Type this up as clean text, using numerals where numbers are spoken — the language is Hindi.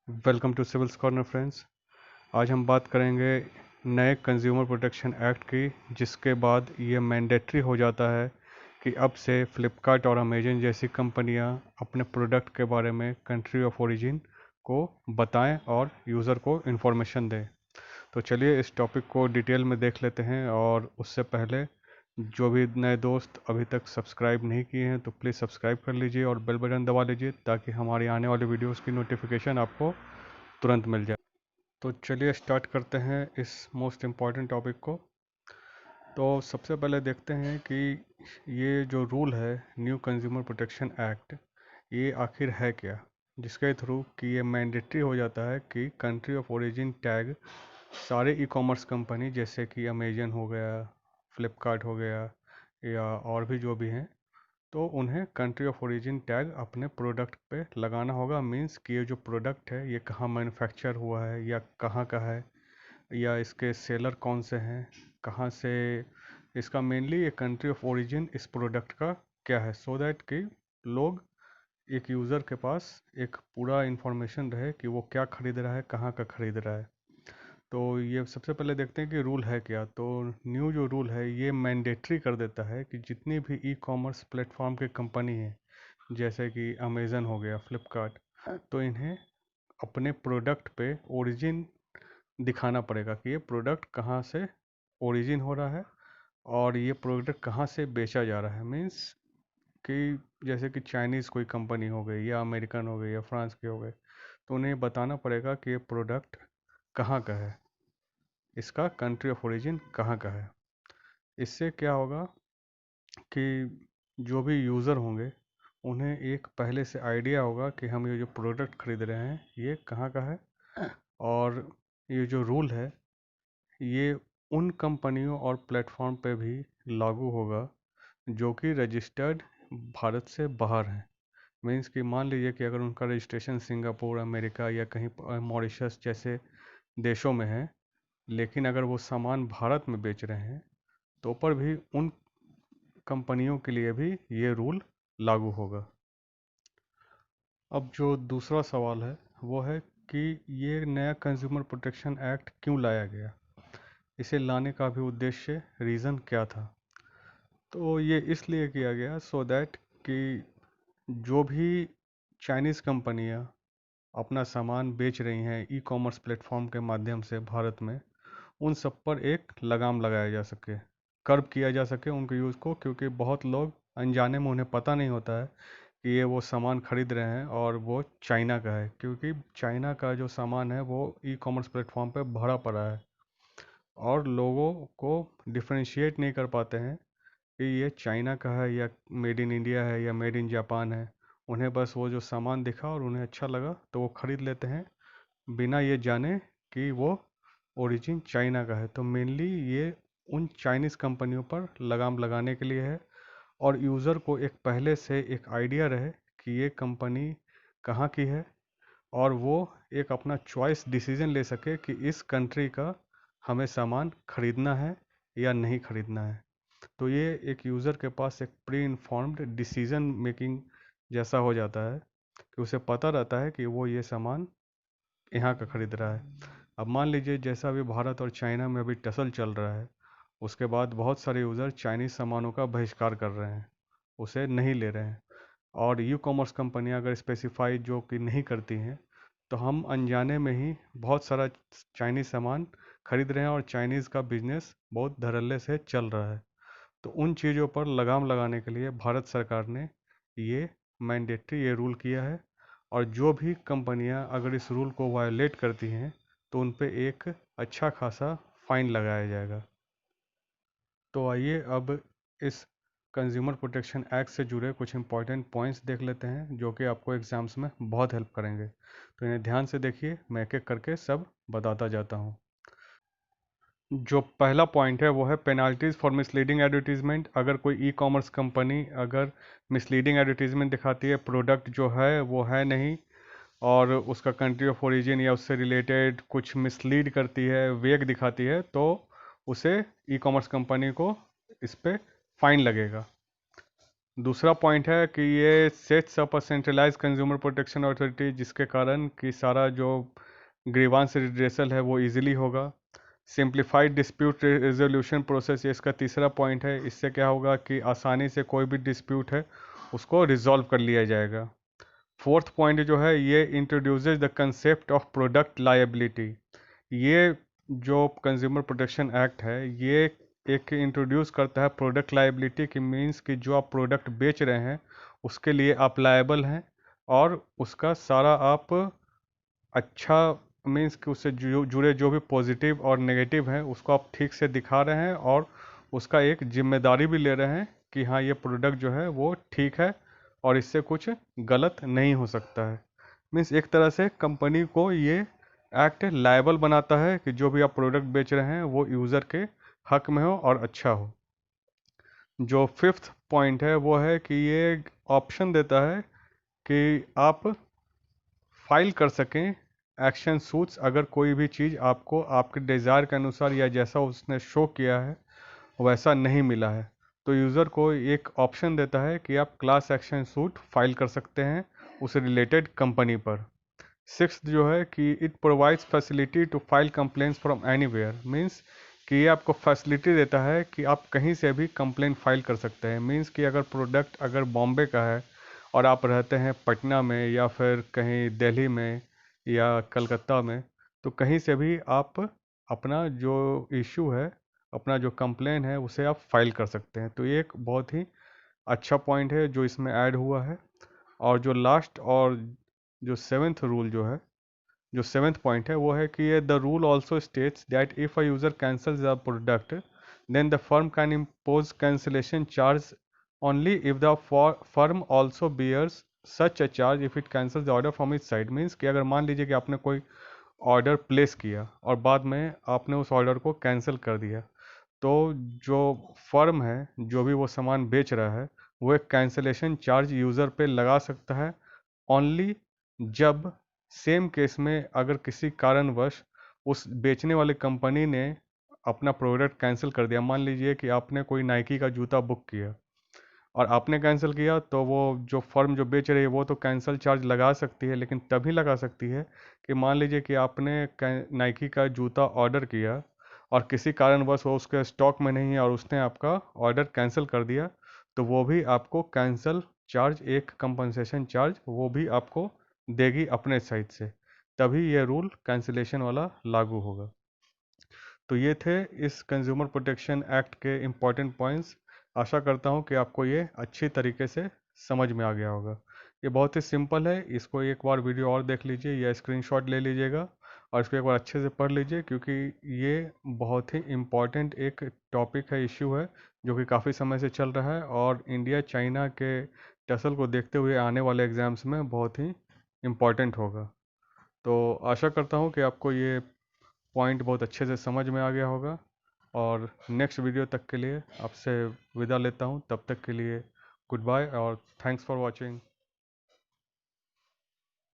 Welcome to civils corner friends. आज हम बात करेंगे नए कंज्यूमर प्रोटेक्शन एक्ट की, जिसके बाद ये मैंडेटरी हो जाता है कि अब से फ्लिपकार्ट और अमेजन जैसी कंपनियां अपने प्रोडक्ट के बारे में कंट्री ऑफ ओरिजिन को बताएं और यूज़र को इन्फॉर्मेशन दें। तो चलिए इस टॉपिक को डिटेल में देख लेते हैं, और उससे पहले जो भी नए दोस्त अभी तक सब्सक्राइब नहीं किए हैं तो प्लीज़ सब्सक्राइब कर लीजिए और बेल बटन दबा लीजिए ताकि हमारी आने वाली वीडियोस की नोटिफिकेशन आपको तुरंत मिल जाए। तो चलिए स्टार्ट करते हैं इस मोस्ट इम्पॉर्टेंट टॉपिक को। तो सबसे पहले देखते हैं कि ये जो रूल है न्यू कंज्यूमर प्रोटेक्शन एक्ट, ये आखिर है क्या, जिसके थ्रू कि ये मैंडेटरी हो जाता है कि कंट्री ऑफ ओरिजिन टैग सारे ई कॉमर्स कंपनी जैसे कि अमेजन हो गया, फ्लिपकार्ट हो गया या और भी जो भी हैं, तो उन्हें कंट्री ऑफ ओरिजिन टैग अपने प्रोडक्ट पे लगाना होगा। मींस कि ये जो प्रोडक्ट है ये कहाँ मैन्युफैक्चर हुआ है या कहाँ का है, या इसके सेलर कौन से हैं, कहाँ से, इसका मेनली ये कंट्री ऑफ ओरिजिन इस प्रोडक्ट का क्या है, सो दैट कि लोग, एक यूज़र के पास एक पूरा इन्फॉर्मेशन रहे कि वो क्या खरीद रहा है, कहाँ का खरीद रहा है। तो ये सबसे पहले देखते हैं कि रूल है क्या। तो न्यू जो रूल है ये मैंडेटरी कर देता है कि जितनी भी ई कॉमर्स प्लेटफॉर्म के कंपनी हैं, जैसे कि अमेज़न हो गया, फ्लिपकार्ट, तो इन्हें अपने प्रोडक्ट पे ओरिजिन दिखाना पड़ेगा कि ये प्रोडक्ट कहाँ से ओरिजिन हो रहा है और ये प्रोडक्ट कहाँ से बेचा जा रहा है। मीन्स कि जैसे कि चाइनीज़ कोई कंपनी हो गई या अमेरिकन हो गई या फ्रांस की हो गई, तो उन्हें बताना पड़ेगा कि ये प्रोडक्ट कहाँ का है, इसका कंट्री ऑफ ओरिजिन कहाँ का है। इससे क्या होगा कि जो भी यूज़र होंगे उन्हें एक पहले से आइडिया होगा कि हम ये जो प्रोडक्ट खरीद रहे हैं ये कहाँ का है, और ये जो रूल है ये उन कंपनियों और प्लेटफॉर्म पे भी लागू होगा जो कि रजिस्टर्ड भारत से बाहर हैं। मीन्स कि मान लीजिए कि अगर उनका रजिस्ट्रेशन सिंगापुर, अमेरिका या कहीं मॉरिशस जैसे देशों में है, लेकिन अगर वो सामान भारत में बेच रहे हैं तो पर भी उन कंपनियों के लिए भी ये रूल लागू होगा। अब जो दूसरा सवाल है वो है कि ये नया कंज्यूमर प्रोटेक्शन एक्ट क्यों लाया गया, इसे लाने का भी उद्देश्य, रीज़न क्या था। तो ये इसलिए किया गया सो दैट कि जो भी चाइनीज़ कंपनियां अपना सामान बेच रही हैं ई कॉमर्स प्लेटफॉर्म के माध्यम से भारत में, उन सब पर एक लगाम लगाया जा सके, कर्ब किया जा सके उनके यूज़ को, क्योंकि बहुत लोग अनजाने में, उन्हें पता नहीं होता है कि ये वो सामान खरीद रहे हैं और वो चाइना का है, क्योंकि चाइना का जो सामान है वो ई कॉमर्स प्लेटफॉर्म पे भरा पड़ा है और लोगों को डिफ्रेंशिएट नहीं कर पाते हैं कि ये चाइना का है या मेड इन इंडिया है या मेड इन जापान है। उन्हें बस वो जो सामान दिखा और उन्हें अच्छा लगा तो वो ख़रीद लेते हैं बिना ये जाने कि वो ओरिजिन चाइना का है। तो मेनली ये उन चाइनीज़ कंपनियों पर लगाम लगाने के लिए है, और यूज़र को एक पहले से एक आइडिया रहे कि ये कंपनी कहाँ की है, और वो एक अपना चॉइस डिसीजन ले सके कि इस कंट्री का हमें सामान खरीदना है या नहीं खरीदना है। तो ये एक यूज़र के पास एक प्री इन्फॉर्म्ड डिसीजन मेकिंग जैसा हो जाता है कि उसे पता रहता है कि वो ये सामान यहाँ का खरीद रहा है। अब मान लीजिए जैसा अभी भारत और चाइना में अभी टसल चल रहा है, उसके बाद बहुत सारे यूज़र चाइनीज़ सामानों का बहिष्कार कर रहे हैं, उसे नहीं ले रहे हैं, और ई कॉमर्स कंपनियां अगर स्पेसिफाई जो कि नहीं करती हैं, तो हम अनजाने में ही बहुत सारा चाइनीज़ सामान खरीद रहे हैं और चाइनीज़ का बिजनेस बहुत धड़ल्ले से चल रहा है। तो उन चीज़ों पर लगाम लगाने के लिए भारत सरकार ने ये मैंडेटरी ये रूल किया है, और जो भी कंपनियां अगर इस रूल को वायोलेट करती हैं तो उन पे एक अच्छा खासा फाइन लगाया जाएगा। तो आइए अब इस कंज्यूमर प्रोटेक्शन एक्ट से जुड़े कुछ इंपॉर्टेंट पॉइंट्स देख लेते हैं जो कि आपको एग्जाम्स में बहुत हेल्प करेंगे। तो इन्हें ध्यान से देखिए, मैं एक एक करके सब बताता जाता हूँ। जो पहला पॉइंट है वो है पेनाल्टीज फॉर मिसलीडिंग एडवर्टीजमेंट। अगर कोई ई कॉमर्स कंपनी अगर मिसलीडिंग एडवर्टीजमेंट दिखाती है, प्रोडक्ट जो है वो है नहीं, और उसका कंट्री ऑफ ओरिजिन या उससे रिलेटेड कुछ मिसलीड करती है, वेग दिखाती है, तो उसे ई कॉमर्स कंपनी को इस पे फाइन लगेगा। दूसरा पॉइंट है कि ये sets up a centralise consumer protection authority, जिसके कारण कि सारा जो ग्रीवांस रिड्रेसल है वो इजीली होगा। सिंप्लीफाइड डिस्प्यूट रेजोल्यूशन प्रोसेस, ये इसका तीसरा पॉइंट है। इससे क्या होगा कि आसानी से कोई भी डिस्प्यूट है उसको रिजॉल्व कर लिया जाएगा। फोर्थ पॉइंट जो है, ये introduces the concept of product liability. ये जो कंज्यूमर प्रोटेक्शन एक्ट है ये एक इंट्रोड्यूस करता है प्रोडक्ट लायबिलिटी की। मीन्स कि जो आप प्रोडक्ट बेच रहे हैं उसके लिए आप लायबल हैं, और उसका सारा आप अच्छा, मीन्स कि उससे जुड़े जो भी पॉजिटिव और नेगेटिव हैं उसको आप ठीक से दिखा रहे हैं, और उसका एक जिम्मेदारी भी ले रहे हैं कि हाँ ये प्रोडक्ट जो है वो ठीक है और इससे कुछ गलत नहीं हो सकता है। मीन्स एक तरह से कंपनी को ये एक्ट लायबल बनाता है कि जो भी आप प्रोडक्ट बेच रहे हैं वो यूज़र के हक में हो और अच्छा हो। जो फिफ्थ पॉइंट है वो है कि ये ऑप्शन देता है कि आप फाइल कर सकें एक्शन सूट्स, अगर कोई भी चीज़ आपको आपके डिज़ायर के अनुसार या जैसा उसने शो किया है वैसा नहीं मिला है, तो यूज़र को एक ऑप्शन देता है कि आप क्लास एक्शन सूट फाइल कर सकते हैं उस रिलेटेड कंपनी पर। सिक्स्थ जो है कि it provides facility to file complaints from anywhere. Means कि ये आपको फैसिलिटी देता है कि आप कहीं से भी कंप्लेंट फाइल कर सकते हैं। मीन्स कि अगर प्रोडक्ट अगर बॉम्बे का है और आप रहते हैं पटना में या फिर कहीं दिल्ली में या कलकत्ता में, तो कहीं से भी आप अपना जो इशू है, अपना जो कंप्लेन है उसे आप फाइल कर सकते हैं। तो ये एक बहुत ही अच्छा पॉइंट है जो इसमें ऐड हुआ है। और जो लास्ट और जो सेवेंथ रूल जो सेवेंथ पॉइंट है वो है कि ये the rule also states that if a user cancels the product then the firm can impose cancellation charge only if the firm also bears such a charge if it cancels the order from its side. Means कि अगर मान लीजिए कि आपने कोई ऑर्डर प्लेस किया और बाद में आपने उस ऑर्डर को कैंसिल कर दिया, तो जो फर्म है जो भी वो सामान बेच रहा है वो एक कैंसिलेशन चार्ज यूज़र पे लगा सकता है, ओनली जब सेम केस में अगर किसी कारणवश उस बेचने वाली कंपनी ने अपना प्रोडक्ट कैंसिल कर दिया। मान लीजिए कि आपने कोई नाइकी का जूता बुक किया और आपने कैंसिल किया, तो वो जो फर्म जो बेच रही है वो तो कैंसिल चार्ज लगा सकती है, लेकिन तभी लगा सकती है कि मान लीजिए कि आपने नाइकी का जूता ऑर्डर किया और किसी कारणवश वो उसके स्टॉक में नहीं है और उसने आपका ऑर्डर कैंसिल कर दिया, तो वो भी आपको कैंसिल चार्ज, एक कंपनसेशन चार्ज वो भी आपको देगी अपने साइड से, तभी ये रूल कैंसिलेशन वाला लागू होगा। तो ये थे इस कंज्यूमर प्रोटेक्शन एक्ट के इम्पॉर्टेंट पॉइंट्स। आशा करता हूँ कि आपको ये अच्छी तरीके से समझ में आ गया होगा। ये बहुत ही सिंपल है, इसको एक बार वीडियो और देख लीजिए या स्क्रीनशॉट ले लीजिएगा और इसको एक बार अच्छे से पढ़ लीजिए, क्योंकि ये बहुत ही इम्पॉर्टेंट एक टॉपिक है, इश्यू है, जो कि काफ़ी समय से चल रहा है और इंडिया चाइना के टसल को देखते हुए आने वाले एग्ज़ाम्स में बहुत ही इम्पॉर्टेंट होगा। तो आशा करता हूँ कि आपको ये पॉइंट बहुत अच्छे से समझ में आ गया होगा, और नेक्स्ट वीडियो तक के लिए आपसे विदा लेता हूँ। तब तक के लिए गुड बाय और थैंक्स फॉर वॉचिंग।